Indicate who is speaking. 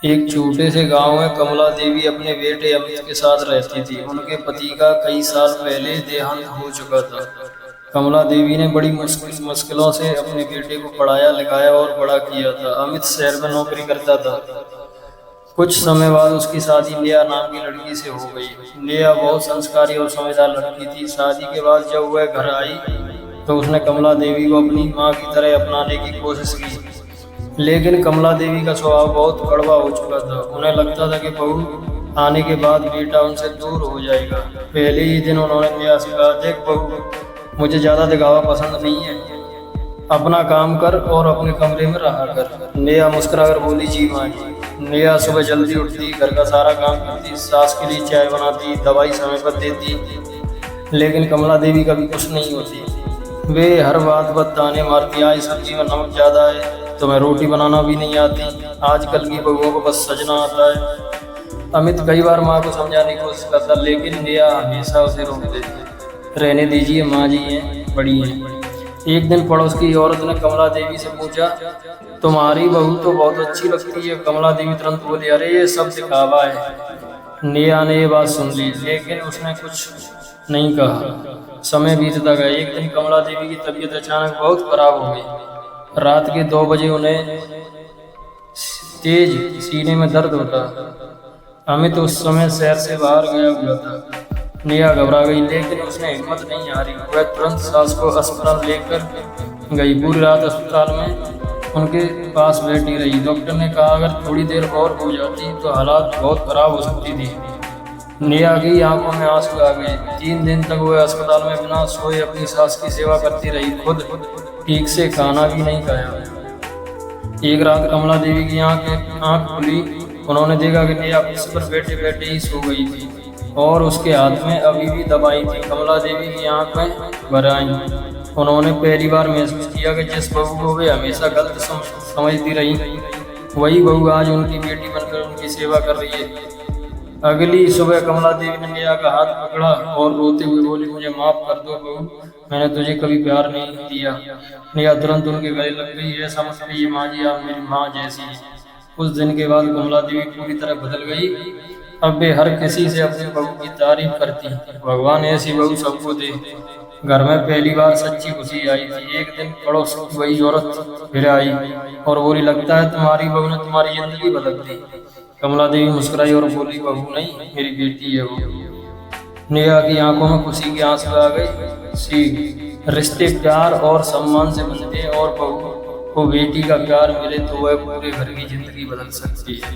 Speaker 1: एक छोटे से गांव में कमला देवी अपने बेटे अमित के साथ रहती थी। उनके पति का कई साल पहले देहांत हो चुका था। कमला देवी ने बड़ी मुश्किलों से अपने बेटे को पढ़ाया लिखाया और बड़ा किया था। अमित शहर में नौकरी करता था। कुछ समय बाद उसकी शादी नेहा नाम की लड़की से हो गई। नेहा बहुत संस्कारी और समझदार लड़की थी। शादी के बाद जब वह घर आई तो उसने कमला देवी को अपनी माँ की तरह अपनाने की कोशिश की, लेकिन कमला देवी का स्वभाव बहुत कड़वा हो चुका था। उन्हें लगता था कि बहू आने के बाद बेटा उनसे दूर हो जाएगा। पहले ही दिन उन्होंने नेहा से कहा, देख बहू, मुझे ज़्यादा दिखावा पसंद नहीं है, अपना काम कर और अपने कमरे में रहा कर। नेहा मुस्कुराकर बोली, जी माँ जी। नेहा सुबह जल्दी उठती, घर का सारा काम करती, सास के लिए चाय बनाती, दवाई समय पर देती, लेकिन कमला देवी कभी खुश नहीं होती। वे हर बात पर ताने मारती, आज सब्जी में नमक ज़्यादा है, तुम्हें रोटी बनाना भी नहीं आती, आजकल की बहुओं को बस सजना आता है। अमित कई बार माँ को समझाने की कोशिश करता, लेकिन नेहा हमेशा उसे रोक देती, रहने दीजिए माँ जी हैं, बड़ी हैं। एक दिन पड़ोस की औरत ने कमला देवी से पूछा, तुम्हारी बहू तो बहुत अच्छी लगती है। कमला देवी तुरंत बोली, अरे ये सब दिखावा है। नेहा ने ये बात सुन ली, लेकिन उसने कुछ नहीं कहा। समय बीतता गया। एक दिन कमला देवी की तबीयत अचानक बहुत खराब हो गई। रात के 2 बजे उन्हें तेज सीने में दर्द होता। अमित उस समय शहर से बाहर गया हुआ था। नेहा घबरा गई, लेकिन उसने हिम्मत नहीं हारी। वह तुरंत सास को अस्पताल लेकर गई। पूरी रात अस्पताल में उनके पास बैठी रही। डॉक्टर ने कहा, अगर थोड़ी देर और हो जाती तो हालात बहुत खराब हो सकती थी। नेहा की आंखों में आंसू आ गए। 3 दिन तक वह अस्पताल में बिना सोए अपनी सास की सेवा करती रही, खुद ठीक से खाना भी नहीं खाया। एक रात कमला देवी की आंख खुली। उन्होंने देखा कि नेहा कुर्सी पर बैठे बैठे ही सो गई थी और उसके हाथ में अभी भी दवाई थी। कमला देवी की आंखें भर आईं। उन्होंने पहली बार महसूस किया कि जिस बहू को वे हमेशा गलत समझती रही, वही बहू आज उनकी बेटी बनकर उनकी सेवा कर रही है। अगली सुबह कमला देवी ने नेहा का हाथ पकड़ा और रोते हुए बोली, मुझे माफ कर दो बहू, मैंने तुझे कभी प्यार नहीं दिया। नेहा तुरंत उनके गले लग गई, ये समझ गई, माँ जी आप मेरी माँ जैसी हैं। उस दिन के बाद कमला देवी पूरी तरह बदल गई। अब वे हर किसी से अपनी बहू की तारीफ करती। भगवान ऐसी बहू सबको दे। घर में पहली बार सच्ची खुशी आई थी। एक दिन पड़ोस की वही औरत फिर आई और बोली, लगता है तुम्हारी बहू ने तुम्हारी जिंदगी बदल दी। कमला देवी मुस्कुराई और बोली, बहू नहीं, मेरी बेटी है वो। नेहा की आंखों में खुशी के आंसू आ गए। रिश्ते प्यार और सम्मान से बनते हैं और बहू को बेटी का प्यार मिले तो वह पूरे घर की जिंदगी बदल सकती है।